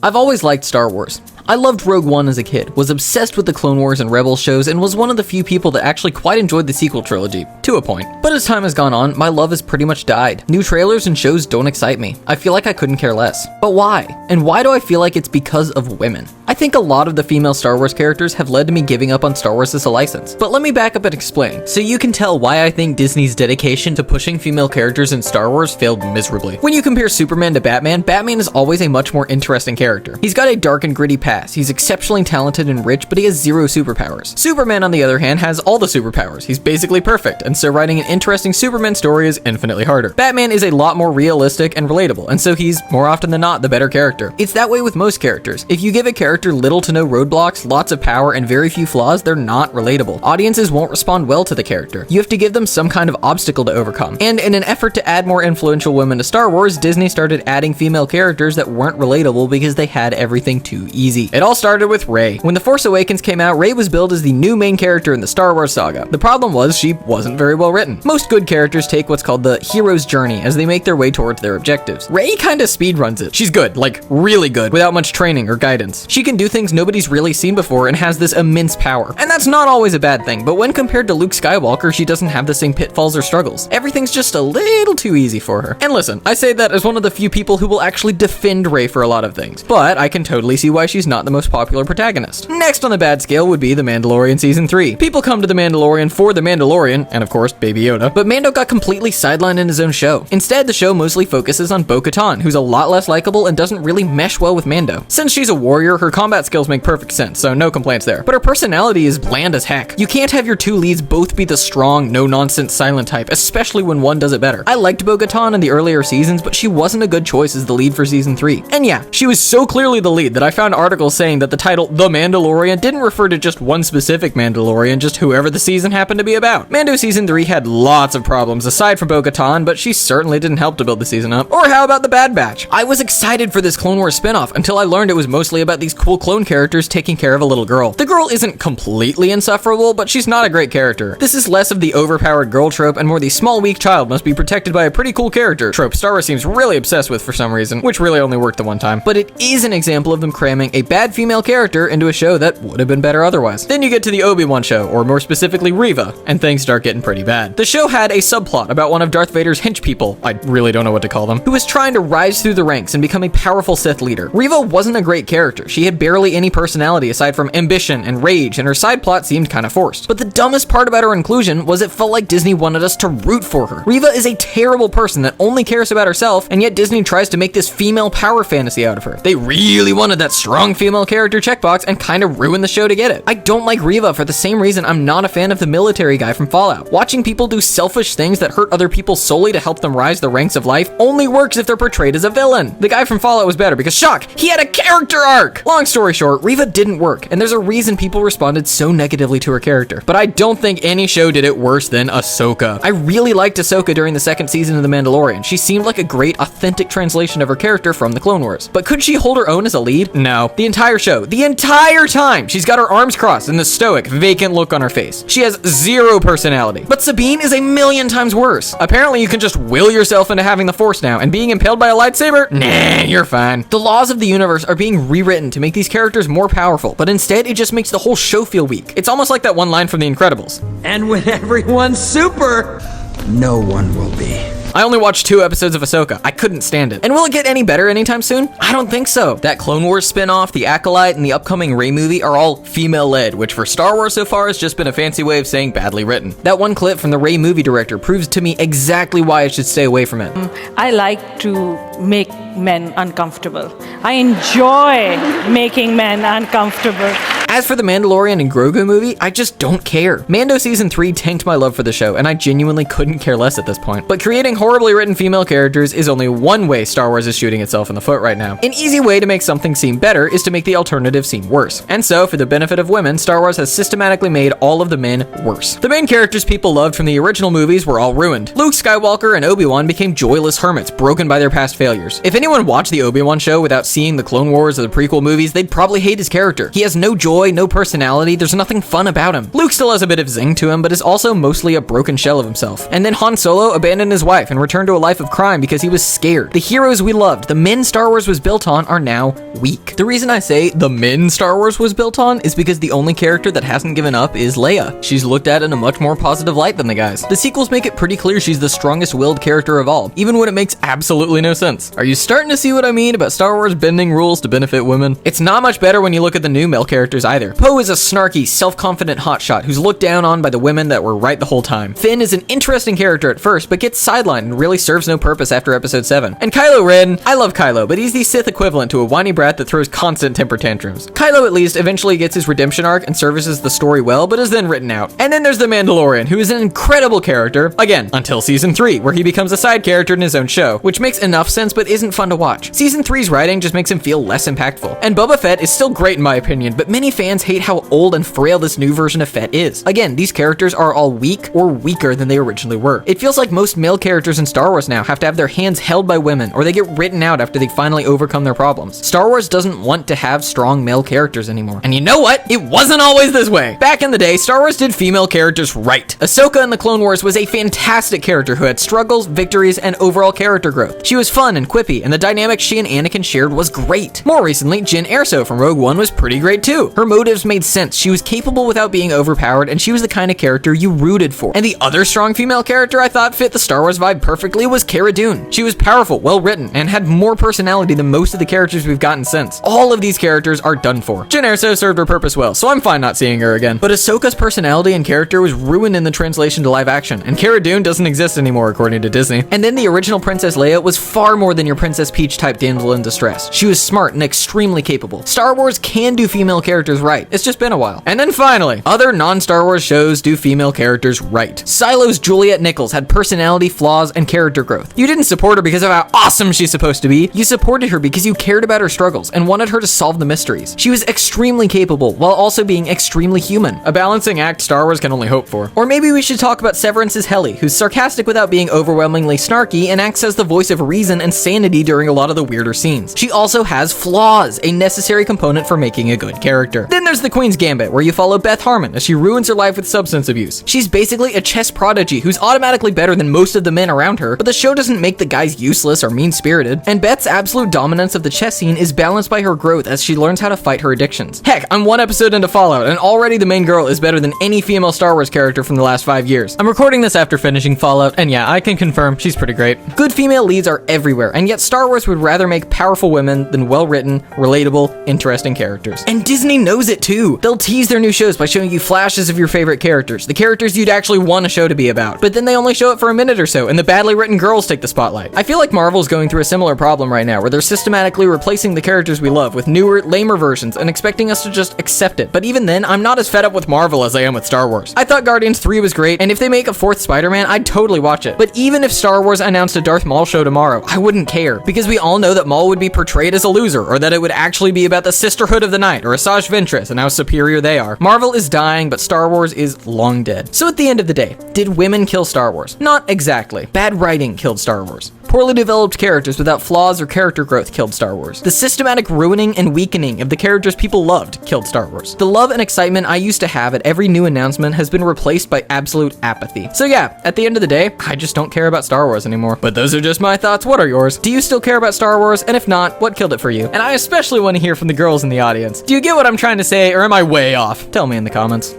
I've always liked Star Wars. I loved Rogue One as a kid, was obsessed with the Clone Wars and Rebels shows, and was one of the few people that actually quite enjoyed the sequel trilogy, to a point. But as time has gone on, my love has pretty much died. New trailers and shows don't excite me. I feel like I couldn't care less. But why? And why do I feel like it's because of women? I think a lot of the female Star Wars characters have led to me giving up on Star Wars as a license. But let me back up and explain, so you can tell why I think Disney's dedication to pushing female characters in Star Wars failed miserably. When you compare Superman to Batman, Batman is always a much more interesting character. He's got a dark and gritty past, he's exceptionally talented and rich, but he has zero superpowers. Superman, on the other hand, has all the superpowers. He's basically perfect, and so writing an interesting Superman story is infinitely harder. Batman is a lot more realistic and relatable, and so he's, more often than not, the better character. It's that way with most characters. If you give a character little to no roadblocks, lots of power, and very few flaws, they're not relatable. Audiences won't respond well to the character. You have to give them some kind of obstacle to overcome. And in an effort to add more influential women to Star Wars, Disney started adding female characters that weren't relatable because they had everything too easy. It all started with Rey. When The Force Awakens came out, Rey was billed as the new main character in the Star Wars saga. The problem was she wasn't very well written. Most good characters take what's called the hero's journey as they make their way towards their objectives. Rey kinda speedruns it. She's good, like really good, without much training or guidance. She can do things nobody's really seen before and has this immense power. And that's not always a bad thing, but when compared to Luke Skywalker, she doesn't have the same pitfalls or struggles. Everything's just a little too easy for her. And listen, I say that as one of the few people who will actually defend Rey for a lot of things, but I can totally see why she's not the most popular protagonist. Next on the bad scale would be The Mandalorian Season 3. People come to The Mandalorian for The Mandalorian, and of course, Baby Yoda, but Mando got completely sidelined in his own show. Instead, the show mostly focuses on Bo-Katan, who's a lot less likable and doesn't really mesh well with Mando. Since she's a warrior, her combat skills make perfect sense, so no complaints there. But her personality is bland as heck. You can't have your two leads both be the strong, no-nonsense silent type, especially when one does it better. I liked Bo-Katan in the earlier seasons, but she wasn't a good choice as the lead for Season 3. And yeah, she was so clearly the lead that I found articles saying that the title The Mandalorian didn't refer to just one specific Mandalorian, just whoever the season happened to be about. Mando Season 3 had lots of problems aside from Bo-Katan, but she certainly didn't help to build the season up. Or how about The Bad Batch? I was excited for this Clone Wars spinoff until I learned it was mostly about these cool clone characters taking care of a little girl. The girl isn't completely insufferable, but she's not a great character. This is less of the overpowered girl trope and more the small weak child must be protected by a pretty cool character trope Star Wars seems really obsessed with for some reason, which really only worked the one time. But it is an example of them cramming a bad female character into a show that would have been better otherwise. Then you get to the Obi-Wan show, or more specifically Reva, and things start getting pretty bad. The show had a subplot about one of Darth Vader's hench people, I really don't know what to call them, who was trying to rise through the ranks and become a powerful Sith leader. Reva wasn't a great character. She had barely any personality aside from ambition and rage, and her side plot seemed kind of forced. But the dumbest part about her inclusion was it felt like Disney wanted us to root for her. Reva is a terrible person that only cares about herself, and yet Disney tries to make this female power fantasy out of her. They really wanted that strong female character checkbox and kind of ruined the show to get it. I don't like Reva for the same reason I'm not a fan of the military guy from Fallout. Watching people do selfish things that hurt other people solely to help them rise the ranks of life only works if they're portrayed as a villain. The guy from Fallout was better because, shock, he had a character arc! Long story short, Reva didn't work, and there's a reason people responded so negatively to her character. But I don't think any show did it worse than Ahsoka. I really liked Ahsoka during the second season of The Mandalorian. She seemed like a great, authentic translation of her character from the Clone Wars. But could she hold her own as a lead? No. The entire show, the entire time, she's got her arms crossed and this stoic, vacant look on her face. She has zero personality. But Sabine is a million times worse. Apparently you can just will yourself into having the Force now, and being impaled by a lightsaber? Nah, you're fine. The laws of the universe are being rewritten to make these characters more powerful, but instead it just makes the whole show feel weak. It's almost like that one line from The Incredibles. And when everyone's super, no one will be. I only watched 2 episodes of Ahsoka. I couldn't stand it. And will it get any better anytime soon? I don't think so. That Clone Wars spin-off, The Acolyte, and the upcoming Rey movie are all female-led, which for Star Wars so far has just been a fancy way of saying badly written. That one clip from the Rey movie director proves to me exactly why I should stay away from it. I like to make men uncomfortable. I enjoy making men uncomfortable. As for the Mandalorian and Grogu movie, I just don't care. Mando Season 3 tanked my love for the show, and I genuinely couldn't care less at this point. But creating horribly written female characters is only one way Star Wars is shooting itself in the foot right now. An easy way to make something seem better is to make the alternative seem worse. And so, for the benefit of women, Star Wars has systematically made all of the men worse. The main characters people loved from the original movies were all ruined. Luke Skywalker and Obi-Wan became joyless hermits, broken by their past failures. If anyone watched the Obi-Wan show without seeing the Clone Wars or the prequel movies, they'd probably hate his character. He has no joy joy, no personality, there's nothing fun about him. Luke still has a bit of zing to him, but is also mostly a broken shell of himself. And then Han Solo abandoned his wife and returned to a life of crime because he was scared. The heroes we loved, the men Star Wars was built on, are now weak. The reason I say the men Star Wars was built on is because the only character that hasn't given up is Leia. She's looked at in a much more positive light than the guys. The sequels make it pretty clear she's the strongest willed character of all, even when it makes absolutely no sense. Are you starting to see what I mean about Star Wars bending rules to benefit women? It's not much better when you look at the new male characters either. Poe is a snarky, self-confident hotshot who's looked down on by the women that were right the whole time. Finn is an interesting character at first, but gets sidelined and really serves no purpose after episode 7. And Kylo Ren, I love Kylo, but he's the Sith equivalent to a whiny brat that throws constant temper tantrums. Kylo at least eventually gets his redemption arc and services the story well, but is then written out. And then there's the Mandalorian, who is an incredible character, again, until season 3, where he becomes a side character in his own show, which makes enough sense but isn't fun to watch. Season 3's writing just makes him feel less impactful. And Boba Fett is still great in my opinion, but many fans hate how old and frail this new version of Fett is. Again, these characters are all weak or weaker than they originally were. It feels like most male characters in Star Wars now have to have their hands held by women, or they get written out after they finally overcome their problems. Star Wars doesn't want to have strong male characters anymore. And you know what? It wasn't always this way. Back in the day, Star Wars did female characters right. Ahsoka in the Clone Wars was a fantastic character who had struggles, victories, and overall character growth. She was fun and quippy, and the dynamic she and Anakin shared was great. More recently, Jyn Erso from Rogue One was pretty great too. Her motives made sense. She was capable without being overpowered, and she was the kind of character you rooted for. And the other strong female character I thought fit the Star Wars vibe perfectly was Cara Dune. She was powerful, well written, and had more personality than most of the characters we've gotten since. All of these characters are done for. Jyn Erso served her purpose well, so I'm fine not seeing her again. But Ahsoka's personality and character was ruined in the translation to live action, and Cara Dune doesn't exist anymore according to Disney. And then the original Princess Leia was far more than your Princess Peach type damsel in distress. She was smart and extremely capable. Star Wars can do female characters right. It's just been a while. And then finally, other non-Star Wars shows do female characters right. Silo's Juliet Nichols had personality, flaws, and character growth. You didn't support her because of how awesome she's supposed to be. You supported her because you cared about her struggles and wanted her to solve the mysteries. She was extremely capable while also being extremely human. A balancing act Star Wars can only hope for. Or maybe we should talk about Severance's Helly, who's sarcastic without being overwhelmingly snarky and acts as the voice of reason and sanity during a lot of the weirder scenes. She also has flaws, a necessary component for making a good character. Then there's the Queen's Gambit, where you follow Beth Harmon as she ruins her life with substance abuse. She's basically a chess prodigy who's automatically better than most of the men around her, but the show doesn't make the guys useless or mean-spirited. And Beth's absolute dominance of the chess scene is balanced by her growth as she learns how to fight her addictions. Heck, I'm one episode into Fallout, and already the main girl is better than any female Star Wars character from the last 5 years. I'm recording this after finishing Fallout, and yeah, I can confirm she's pretty great. Good female leads are everywhere, and yet Star Wars would rather make powerful women than well-written, relatable, interesting characters. And Disney knows it too. They'll tease their new shows by showing you flashes of your favorite characters, the characters you'd actually want a show to be about, but then they only show it for a minute or so, and the badly written girls take the spotlight. I feel like Marvel's going through a similar problem right now, where they're systematically replacing the characters we love with newer, lamer versions and expecting us to just accept it. But even then, I'm not as fed up with Marvel as I am with Star Wars. I thought Guardians 3 was great, and if they make a 4th Spider-Man, I'd totally watch it. But even if Star Wars announced a Darth Maul show tomorrow, I wouldn't care, because we all know that Maul would be portrayed as a loser, or that it would actually be about the Sisterhood of the Night or Asajj Ventress and how superior they are. Marvel is dying, but Star Wars is long dead. So at the end of the day, did women kill Star Wars? Not exactly. Bad writing killed Star Wars. Poorly developed characters without flaws or character growth killed Star Wars. The systematic ruining and weakening of the characters people loved killed Star Wars. The love and excitement I used to have at every new announcement has been replaced by absolute apathy. So yeah, at the end of the day, I just don't care about Star Wars anymore. But those are just my thoughts. What are yours? Do you still care about Star Wars? And if not, what killed it for you? And I especially want to hear from the girls in the audience. Do you get what I'm trying to say, or am I way off? Tell me in the comments.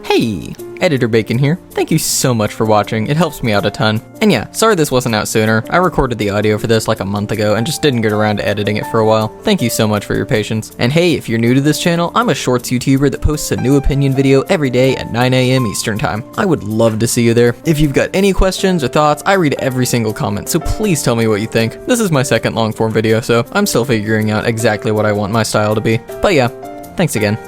Hey, Editor Bacon here. Thank you so much for watching. It helps me out a ton. And yeah, sorry this wasn't out sooner. I recorded the audio for this like a month ago and just didn't get around to editing it for a while. Thank you so much for your patience. And hey, if you're new to this channel, I'm a shorts YouTuber that posts a new opinion video every day at 9 a.m. Eastern time. I would love to see you there. If you've got any questions or thoughts, I read every single comment, so please tell me what you think. This is my second long form video, so I'm still figuring out exactly what I want my style to be. But yeah, thanks again.